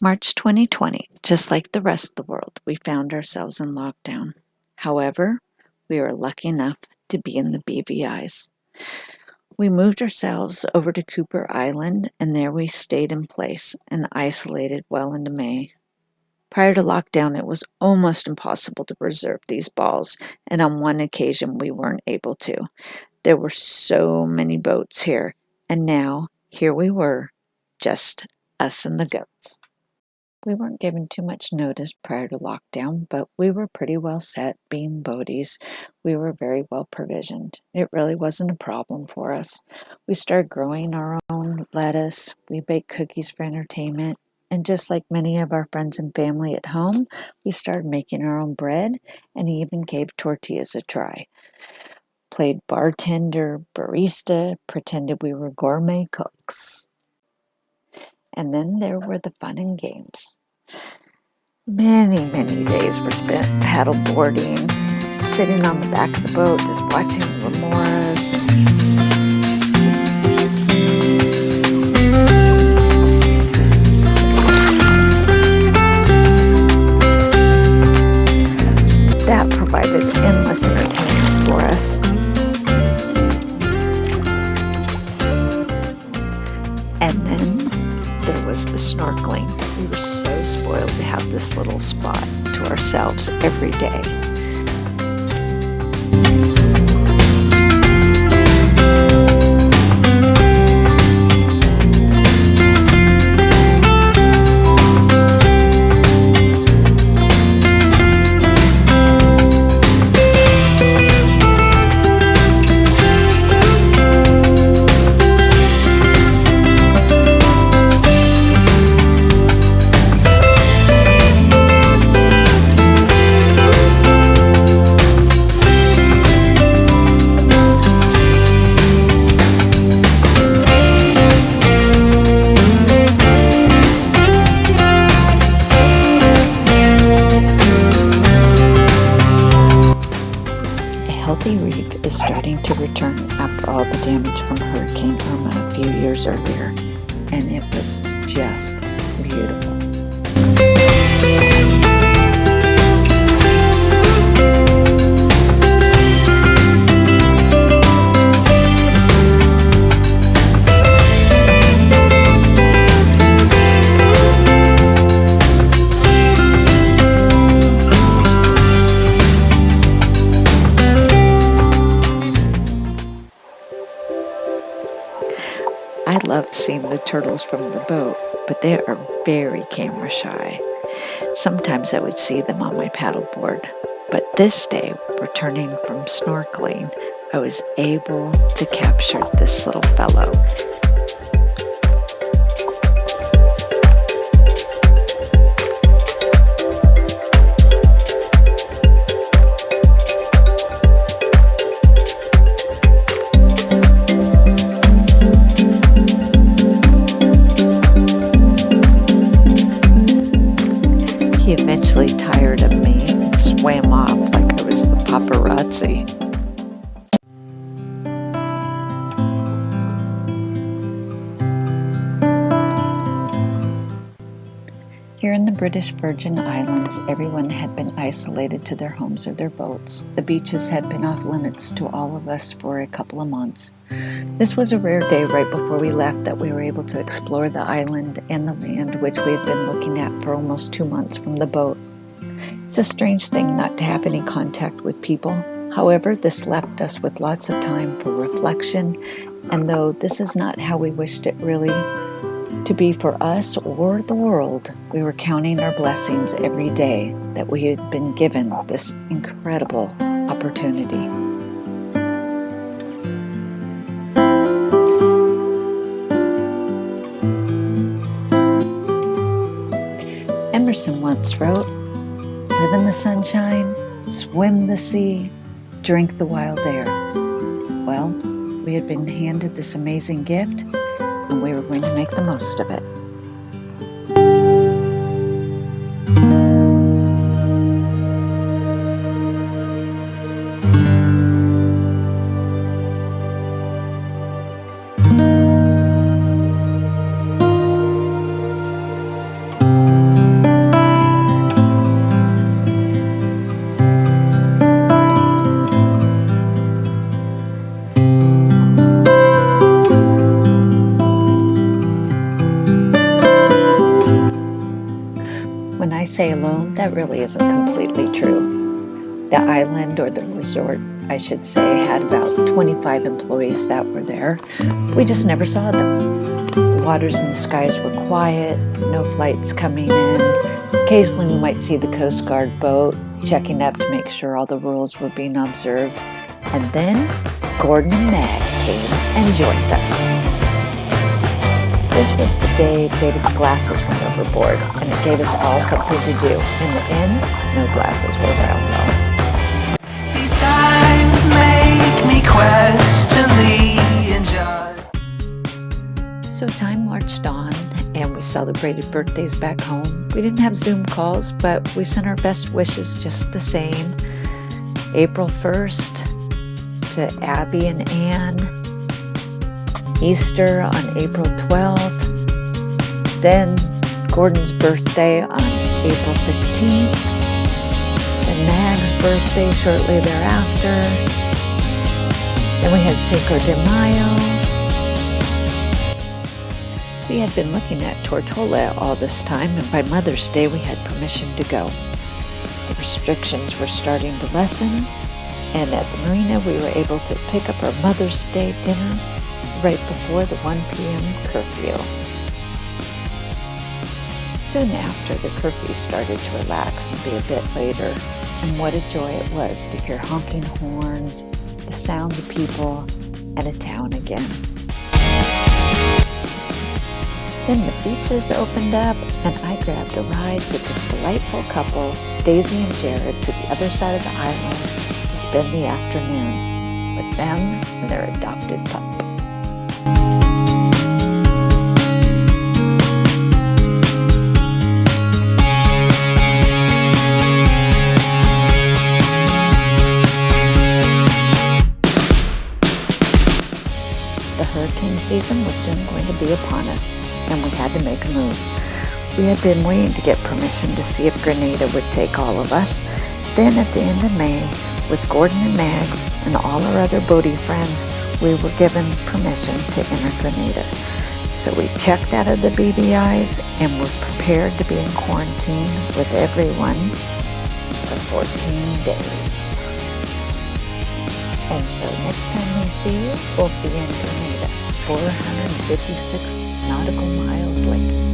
March 2020, just like the rest of the world, we found ourselves in lockdown. However, we were lucky enough to be in the BVIs. We moved ourselves over to Cooper Island, and there we stayed in place and isolated well into May. Prior to lockdown, it was almost impossible to preserve these balls, and on one occasion we weren't able to. There were so many boats here, and now here we were, just us and the goats. We weren't given too much notice prior to lockdown, but we were pretty well set. Being boaties, we were very well provisioned. It really wasn't a problem for us. We started growing our own lettuce. We baked cookies for entertainment. And just like many of our friends and family at home, we started making our own bread and even gave tortillas a try. Played bartender, barista, pretended we were gourmet cooks. And then there were the fun and games. Many days were spent paddleboarding, sitting on the back of the boat, just watching remoras. That provided endless entertainment for us. And then there was the snorkeling. We were so spoiled to have this little spot to ourselves every day. Healthy reef is starting to return after all the damage from Hurricane Irma a few years earlier, and it was just beautiful. I loved seeing the turtles from the boat, but they are very camera shy. Sometimes I would see them on my paddleboard, but this day, returning from snorkeling, I was able to capture this little fellow. He eventually tired of me and swam off like I was the paparazzi. Here in the British Virgin Islands, everyone had been isolated to their homes or their boats. The beaches had been off limits to all of us for a couple of months. This was a rare day right before we left that we were able to explore the island and the land which we had been looking at for almost 2 months from the boat. It's a strange thing not to have any contact with people. However, this left us with lots of time for reflection, and though this is not how we wished it really to be for us or the world, we were counting our blessings every day that we had been given this incredible opportunity. Emerson once wrote, "Live in the sunshine, swim the sea, drink the wild air." Well, we had been handed this amazing gift, and we were going to make the most of it. say alone, that really isn't completely true. The island, or the resort, I should say, had about 25 employees that were there. We just never saw them. The waters and the skies were quiet, no flights coming in. Occasionally we might see the Coast Guard boat checking up to make sure all the rules were being observed. And then Gordon and Mag came and joined us. This was the day David's glasses went overboard, and it gave us all something to do. In the end, no glasses were found though. These times make me question the injustice. So time marched on, and we celebrated birthdays back home. We didn't have Zoom calls, but we sent our best wishes just the same. April 1st to Abby and Ann. Easter on April 12th. Then Gordon's birthday on April 15th. Then Mag's birthday shortly thereafter. Then we had Cinco de Mayo. We had been looking at Tortola all this time, and by Mother's Day we had permission to go. The restrictions were starting to lessen, and at the marina we were able to pick up our Mother's Day dinner right before the 1 p.m. curfew. Soon after, the curfew started to relax and be a bit later, and what a joy it was to hear honking horns, the sounds of people, and a town again. Then the beaches opened up, and I grabbed a ride with this delightful couple, Daisy and Jared, to the other side of the island to spend the afternoon with them and their adopted pup. The hurricane season was soon going to be upon us, and we had to make a move. We had been waiting to get permission to see if Grenada would take all of us. Then at the end of May, with Gordon and Mags and all our other boaty friends, we were given permission to enter Grenada. So we checked out of the BVIs and were prepared to be in quarantine with everyone for 14 days. And so next time we see you, we'll be in Grenada, 456 nautical miles later.